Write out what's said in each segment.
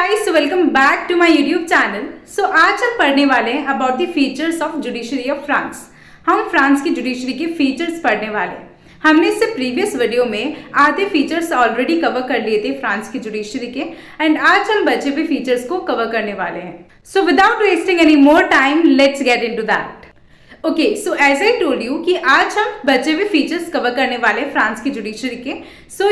Guys, welcome back to my YouTube channel. आज हम पढ़ने वाले हैं about the features of judiciary of France. हम फ्रांस की जुडिशरी के फीचर्स पढ़ने वाले हैं। हमने इससे प्रीवियस वीडियो में आधे फीचर्स ऑलरेडी कवर कर लिए थे फ्रांस की जुडिशरी के, एंड आज हम बचे हुए फीचर्स को कवर करने वाले हैं। So without wasting any more time, let's get into that. Okay, so as I told you कि आज हम बचे हुए फीचर्स कवर करने वाले हैं फ्रांस की जुडिशरी के।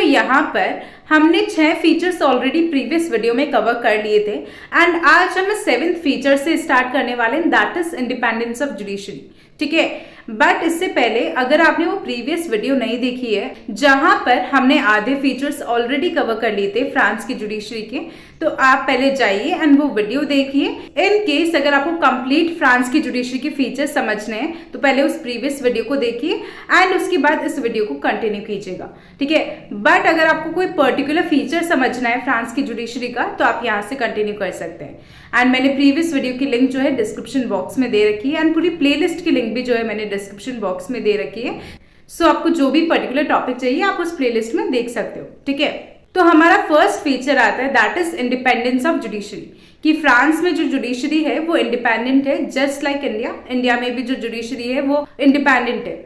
यहाँ पर हमने 6 फीचर्स ऑलरेडी प्रीवियस वीडियो में कवर कर लिए थे, एंड आज हम 7th फीचर से स्टार्ट करने वाले हैं, that is independence of judiciary. ठीक है, बट इससे पहले अगर आपने वो प्रीवियस वीडियो नहीं देखी है जहां पर हमने आधे फीचर्स ऑलरेडी कवर कर लिए थे फ्रांस की जुडिशरी के, तो आप पहले जाइए एंड वो वीडियो देखिए। इन केस अगर आपको कंप्लीट फ्रांस की जुडिशरी के फीचर्स समझने हैं तो पहले उस प्रीवियस वीडियो को देखिए एंड उसके बाद इस वीडियो को कंटिन्यू कीजिएगा। ठीक है, बट अगर आपको कोई पर्टिकुलर फीचर समझना है फ्रांस की जुडिशरी का तो आप यहाँ से कंटिन्यू कर सकते हैं। एंड मैंने प्रीवियस वीडियो की लिंक जो है डिस्क्रिप्शन बॉक्स में दे रखी है, एंड पूरी प्लेलिस्ट की लिंक भी जो है मैंने डिस्क्रिप्शन बॉक्स में दे रखी है। आपको जो भी पर्टिकुलर टॉपिक चाहिए आप उस प्लेलिस्ट में देख सकते हो। ठीक है, तो हमारा फर्स्ट फीचर आता है that is independence of judiciary, कि फ्रांस में जो जुडिशरी है वो इंडिपेंडेंट है, जस्ट लाइक इंडिया। इंडिया में भी जो जुडिशरी है वो इंडिपेंडेंट है।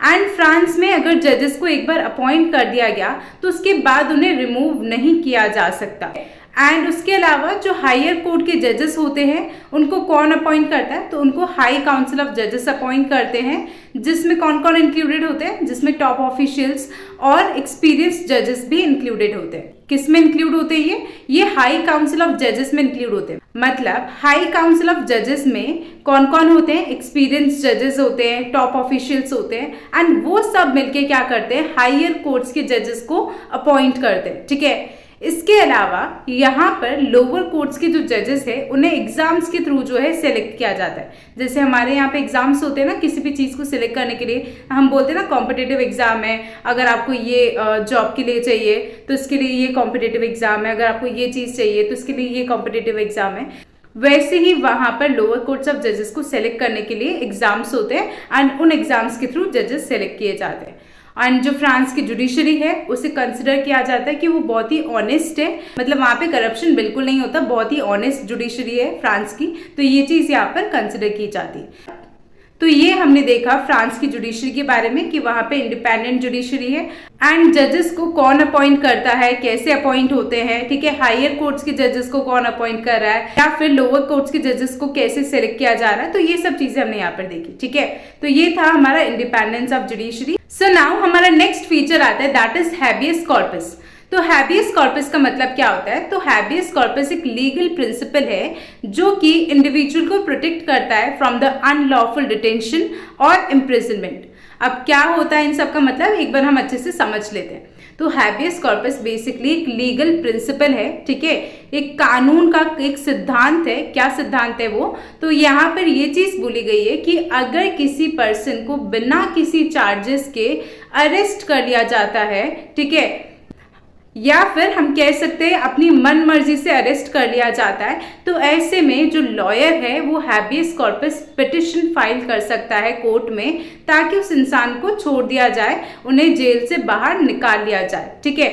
एंड फ्रांस में अगर जजेस को एक बार अपॉइंट कर दिया गया तो उसके बाद उन्हें रिमूव नहीं किया जा सकता। एंड उसके अलावा जो हायर कोर्ट के जजेस होते हैं उनको कौन अपॉइंट करता है, तो उनको हाई काउंसिल ऑफ जजेस अपॉइंट करते हैं, जिसमें कौन कौन इंक्लूडेड होते हैं, जिसमें टॉप ऑफिशियल्स और एक्सपीरियंस जजेस भी इंक्लूडेड होते हैं। किस में इंक्लूड होते हैं ये हाई काउंसिल ऑफ जजेस में इंक्लूड होते हैं। मतलब हाई काउंसिल ऑफ जजेस में कौन कौन होते हैं, एक्सपीरियंस जजेस होते हैं, टॉप ऑफिशियल्स होते हैं, एंड वो सब मिलके क्या करते हैं, हायर कोर्ट्स के जजेस को अपॉइंट करते हैं। ठीक है, इसके अलावा यहाँ पर लोअर कोर्ट्स के जो जजेस हैं उन्हें एग्जाम्स के थ्रू जो है सिलेक्ट किया जाता है। जैसे हमारे यहाँ पे एग्जाम्स होते हैं ना, किसी भी चीज़ को सिलेक्ट करने के लिए हम बोलते हैं ना कॉम्पिटिटिव एग्जाम है, अगर आपको ये जॉब के लिए चाहिए तो इसके लिए ये कॉम्पिटिटिव एग्जाम है, अगर आपको ये चीज़ चाहिए तो इसके लिए ये कॉम्पिटिटिव एग्जाम है। वैसे ही वहाँ पर लोअर कोर्ट्स ऑफ जजेस को सिलेक्ट करने के लिए एग्जाम्स होते हैं, एंड उन एग्जाम्स के थ्रू जजेस सेलेक्ट किए जाते हैं। एंड जो फ्रांस की जुडिशरी है उसे कंसिडर किया जाता है कि वो बहुत ही ऑनेस्ट है, मतलब वहाँ पे करप्शन बिल्कुल नहीं होता, बहुत ही ऑनेस्ट जुडिशरी है फ्रांस की, तो ये चीज़ यहाँ पर कंसिडर की जाती है। तो ये हमने देखा फ्रांस की जुडिशरी के बारे में कि वहाँ पे इंडिपेंडेंट जुडिशरी है, एंड जजेस को कौन अपॉइंट करता है, कैसे अपॉइंट होते हैं। ठीक है, हायर कोर्ट्स के जजेस को कौन अपॉइंट कर रहा है या फिर लोअर कोर्ट्स के जजेस को कैसे सिलेक्ट किया जा रहा है, तो ये सब चीजें हमने यहाँ पर देखी। ठीक है, तो ये था हमारा इंडिपेंडेंस ऑफ जुडिशरी। नाउ हमारा नेक्स्ट फीचर आता है दैट इज हैबियस कॉर्पस। तो हैबियस कॉर्पस का मतलब क्या होता है, तो हैबियस कॉर्पस एक लीगल प्रिंसिपल है जो कि इंडिविजुअल को प्रोटेक्ट करता है फ्रॉम द अनलॉफुल डिटेंशन और इम्प्रिजनमेंट। अब क्या होता है इन सब का मतलब, एक बार हम अच्छे से समझ लेते हैं। तो हैबियस कॉर्पस बेसिकली एक लीगल प्रिंसिपल है। ठीक है, एक कानून का एक सिद्धांत है। क्या सिद्धांत है वो, तो यहाँ पर ये चीज बोली गई है कि अगर किसी पर्सन को बिना किसी चार्जेस के अरेस्ट कर लिया जाता है, ठीक है, या फिर हम कह सकते हैं अपनी मन मर्जी से अरेस्ट कर लिया जाता है, तो ऐसे में जो लॉयर है वो हैबियस कॉर्पस पिटिशन फाइल कर सकता है कोर्ट में, ताकि उस इंसान को छोड़ दिया जाए, उन्हें जेल से बाहर निकाल लिया जाए। ठीक है,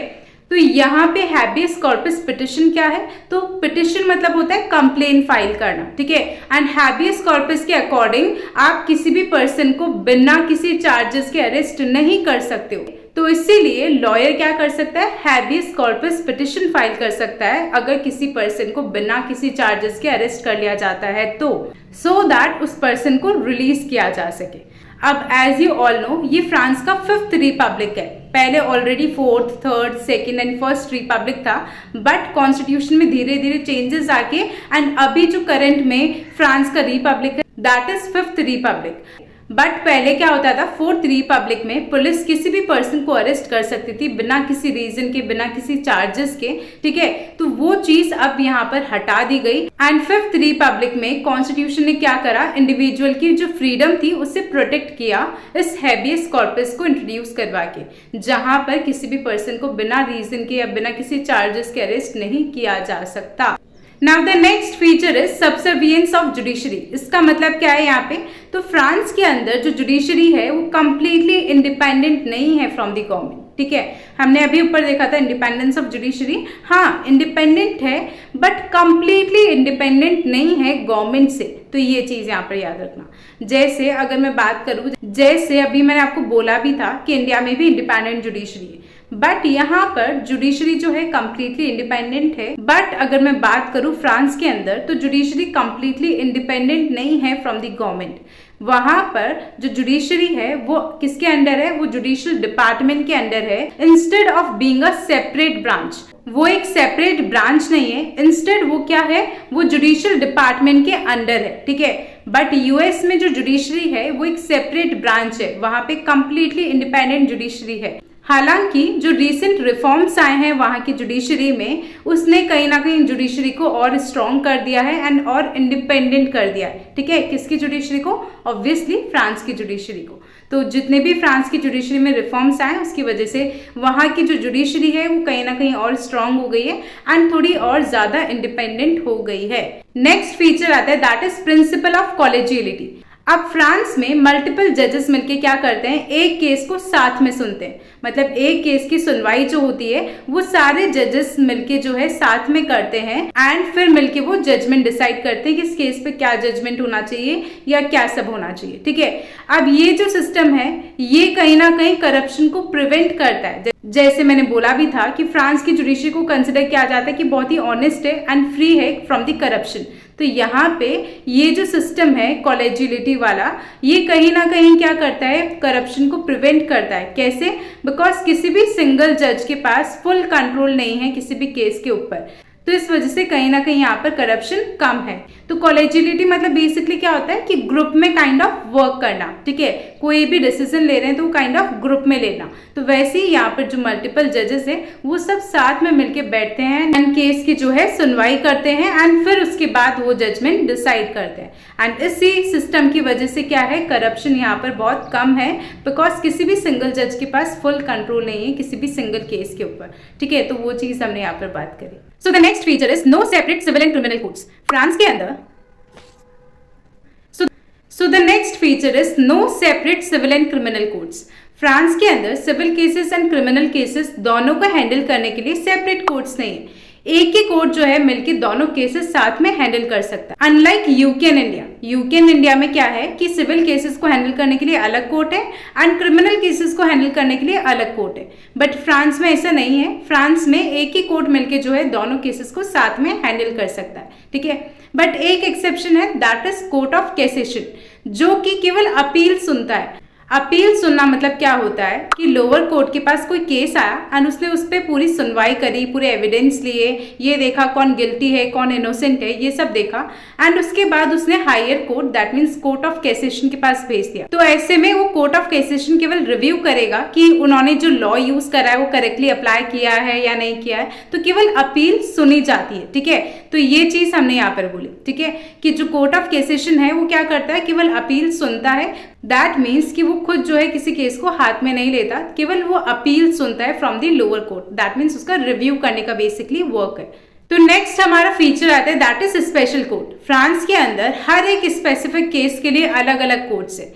तो यहाँ पे हैबियस कॉर्पस पिटिशन क्या है, तो पिटिशन मतलब होता है कंप्लेन फाइल करना। ठीक है, एंड हैबियस कॉर्पस के अकॉर्डिंग आप किसी भी पर्सन को बिना किसी चार्जेस के अरेस्ट नहीं कर सकते हो, तो इसीलिए लॉयर क्या कर सकता है, हैबियस कॉर्पस पिटिशन फाइल कर सकता है अगर किसी पर्सन को बिना किसी चार्जेस के अरेस्ट कर लिया जाता है, तो सो दैट उस पर्सन को रिलीज किया जा सके। अब एज यू ऑल नो ये फ्रांस का 5th रिपब्लिक है। पहले already 4th, 3rd, 2nd and 1st Republic था, बट कॉन्स्टिट्यूशन में धीरे धीरे चेंजेस आके एंड अभी जो करंट में फ्रांस का रिपब्लिक है that is 5th Republic. But पहले क्या होता था, 4th रिपब्लिक में पुलिस किसी भी पर्सन को अरेस्ट कर सकती थी बिना किसी रीजन के, बिना किसी चार्जेस के। ठीक है, तो वो चीज अब यहाँ पर हटा दी गई, एंड 5th रिपब्लिक में कॉन्स्टिट्यूशन ने क्या करा, इंडिविजुअल की जो फ्रीडम थी उससे प्रोटेक्ट किया इस हैबियस कॉर्पस को इंट्रोड्यूस करवा के, जहां पर किसी भी पर्सन को बिना रीजन के या बिना किसी चार्जेस के अरेस्ट नहीं किया जा सकता। Now the next feature is subservience of judiciary. इसका मतलब क्या है यहाँ पे, तो फ्रांस के अंदर जो जुडिशरी है वो कंप्लीटली इंडिपेंडेंट नहीं है फ्रॉम द गवर्नमेंट। ठीक है। हमने अभी ऊपर देखा था इंडिपेंडेंस ऑफ जुडिशरी, हाँ इंडिपेंडेंट है बट कंप्लीटली इंडिपेंडेंट नहीं है गवर्नमेंट से, तो ये चीज यहाँ पर याद रखना। जैसे अगर मैं बात करूँ, जैसे अभी मैंने आपको बोला भी था कि इंडिया में भी इंडिपेंडेंट जुडिशरी है, बट यहाँ पर जुडिशरी जो है कंप्लीटली इंडिपेंडेंट है। बट अगर मैं बात करूँ फ्रांस के अंदर, तो जुडिशरी कंप्लीटली इंडिपेंडेंट नहीं है फ्रॉम द गवर्नमेंट। वहां पर जो जुडिशरी है वो किसके अंडर है, वो जुडिशियल डिपार्टमेंट के अंडर है, instead of being a separate branch. वो एक सेपरेट ब्रांच नहीं है, इंस्टेड वो क्या है, वो जुडिशियल डिपार्टमेंट के अंडर है, ठीक है। बट यूएस में जो जुडिशरी है वो एक सेपरेट ब्रांच है, वहां पे कंप्लीटली इंडिपेंडेंट जुडिशरी है। हालांकि जो रिसेंट रिफॉर्म्स आए हैं वहां की जुडिशरी में, उसने कहीं ना कहीं जुडिशरी को और स्ट्रॉन्ग कर दिया है एंड और इंडिपेंडेंट कर दिया है, ठीक है। किसकी जुडिशरी को, ऑब्वियसली फ्रांस की जुडिशरी को। तो जितने भी फ्रांस की जुडिशरी में रिफॉर्म्स आए उसकी वजह से वहां की जो जुडिशरी है वो कहीं ना कहीं और स्ट्रॉन्ग हो गई है एंड थोड़ी और ज्यादा इंडिपेंडेंट हो गई है। नेक्स्ट फीचर आता है दैट इज प्रिंसिपल ऑफ कॉलेजियलिटी। अब फ्रांस में मल्टीपल जजेस मिलके क्या करते हैं, एक केस को साथ में सुनते हैं, मतलब एक केस की सुनवाई जो होती है वो सारे जजेस मिलके जो है साथ में करते हैं एंड फिर मिलके वो जजमेंट डिसाइड करते हैं कि इस केस पे क्या जजमेंट होना चाहिए या क्या सब होना चाहिए, ठीक है। अब ये जो सिस्टम है ये कहीं ना कहीं करप्शन को प्रिवेंट करता है। जैसे मैंने बोला भी था कि फ्रांस की जुडिशरी को कंसिडर किया जाता है कि बहुत ही ऑनेस्ट है एंड फ्री है फ्रॉम द करप्शन। तो यहाँ पे ये जो सिस्टम है कॉलेजियलिटी वाला, ये कहीं ना कहीं क्या करता है, करप्शन को प्रिवेंट करता है। कैसे, बिकॉज किसी भी सिंगल जज के पास फुल कंट्रोल नहीं है किसी भी केस के ऊपर, तो इस वजह से कहीं ना कहीं यहाँ पर करप्शन कम है। तो कॉलेजियलिटी मतलब बेसिकली क्या होता है कि ग्रुप में काइंड ऑफ वर्क करना, ठीक है। कोई भी डिसीजन ले रहे हैं तो वो काइंड ऑफ ग्रुप में लेना। तो वैसे ही यहाँ पर जो मल्टीपल जजेस है वो सब साथ में मिलके बैठते हैं एंड केस की जो है सुनवाई करते हैं एंड फिर उसके बाद वो जजमेंट डिसाइड करते हैं। एंड इसी सिस्टम की वजह से क्या है, करप्शन यहाँ पर बहुत कम है, बिकॉज किसी भी सिंगल जज के पास फुल कंट्रोल नहीं है किसी भी सिंगल केस के ऊपर, ठीक है। तो वो चीज हमने यहाँ पर बात करी। So the next feature is no separate civil and criminal codes. France के अंदर so the next feature is no separate civil and criminal codes. France के अंदर civil cases and criminal cases दोनों को हैंडल करने के लिए सेपरेट कोर्ट्स नहीं है, एक ही कोर्ट जो है मिलकर दोनों केसेस साथ में हैंडल कर सकता है। Unlike UK and India, UK and India में क्या है कि सिविल केसेस को हैंडल करने के लिए अलग कोर्ट है एंड क्रिमिनल केसेस को हैंडल करने के लिए अलग कोर्ट है। बट फ्रांस में ऐसा नहीं है, फ्रांस में एक ही कोर्ट मिलके जो है दोनों केसेस को साथ में हैंडल कर सकता है, ठीक है। बट एक एक्सेप्शन है that is court of cassation, जो कि केवल अपील सुनता है। अपील सुनना मतलब क्या होता है कि लोअर कोर्ट के पास कोई केस आया एंड उसने उस पर पूरी सुनवाई करी, पूरे एविडेंस लिए, ये देखा कौन गिल्टी है कौन इनोसेंट है, ये सब देखा एंड उसके बाद उसने higher court that means court of cassation के पास भेज दिया। तो ऐसे में वो कोर्ट ऑफ कैसेशन केवल रिव्यू करेगा कि उन्होंने जो लॉ यूज करा है वो करेक्टली अप्लाई किया है या नहीं किया है, तो केवल अपील सुनी जाती है, ठीक है। तो ये चीज हमने यहाँ पर बोली, ठीक है, कि जो कोर्ट ऑफ कैसेशन है वो क्या करता है, केवल अपील सुनता है। दैट मीन्स कि वो खुद जो है किसी केस को हाथ में नहीं लेता, केवल वो अपील सुनता है from the lower court. That means उसका रिव्यू करने का बेसिकली वर्क है। तो नेक्स्ट हमारा फीचर आता है that is special court. France के अंदर हर एक स्पेसिफिक केस के लिए अलग अलग कोर्ट्स है,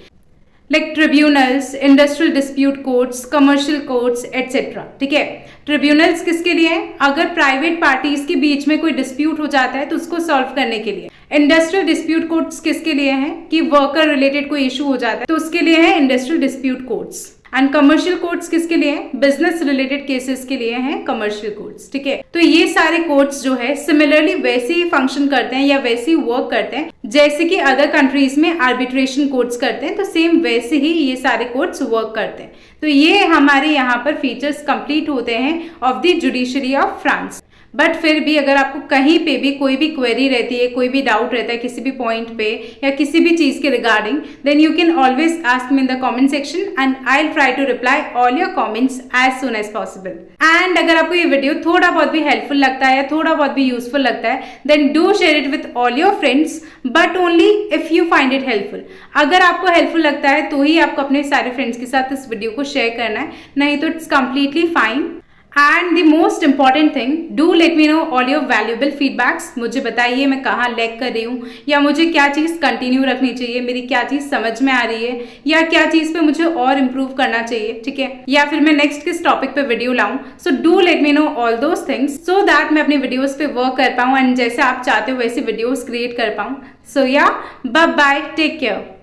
like tribunals, industrial dispute courts, commercial courts etcetera, ठीक है। ट्रिब्यूनल्स किसके लिए है, अगर प्राइवेट पार्टीज के बीच में कोई डिस्प्यूट हो जाता है तो उसको सॉल्व करने के लिए। इंडस्ट्रियल डिस्प्यूट कोर्ट्स किसके लिए हैं, कि वर्कर रिलेटेड कोई इशू हो जाता है तो उसके लिए है industrial dispute courts. And commercial courts किसके लिए हैं, बिजनेस रिलेटेड केसेस के लिए हैं कमर्शियल कोर्ट्स, ठीक है। तो ये सारे कोर्ट्स जो है सिमिलरली वैसे ही फंक्शन करते हैं या वैसे ही वर्क करते हैं जैसे कि अदर कंट्रीज में आर्बिट्रेशन कोर्ट्स करते हैं, तो सेम वैसे ही ये सारे कोर्ट्स वर्क करते हैं। तो ये हमारे यहाँ पर फीचर्स कंप्लीट होते हैं of the judiciary of France. But फिर भी अगर आपको कहीं पे भी कोई भी क्वेरी रहती है, कोई भी डाउट रहता है किसी भी पॉइंट पे या किसी भी चीज के regarding, then you can always ask me in the comment section and I will try to reply all your comments as soon as possible. And अगर आपको ये वीडियो थोड़ा बहुत भी हेल्पफुल लगता है या थोड़ा बहुत भी यूजफुल लगता है, then do share it with all your friends, but only if you find it helpful. अगर आपको हेल्पफुल लगता है तो ही आपको अपने सारे फ्रेंड्स के साथ इस वीडियो को शेयर करना है, नहीं तो it's completely fine. And the most important thing, do let me know all your valuable feedbacks. मुझे बताइए मैं कहाँ लैग कर रही हूँ, या मुझे क्या चीज़ कंटिन्यू रखनी चाहिए, मेरी क्या चीज़ समझ में आ रही है, या क्या चीज़ पे मुझे और इम्प्रूव करना चाहिए, ठीक है, या फिर मैं नेक्स्ट किस टॉपिक पे वीडियो लाऊं। So do let me know all those things so that मैं अपनी वीडियोज़ पे वर्क कर पाऊँ एंड जैसे आप चाहते हो वैसे वीडियोज़ क्रिएट कर पाऊँ। सो या बाय बाय, टेक केयर।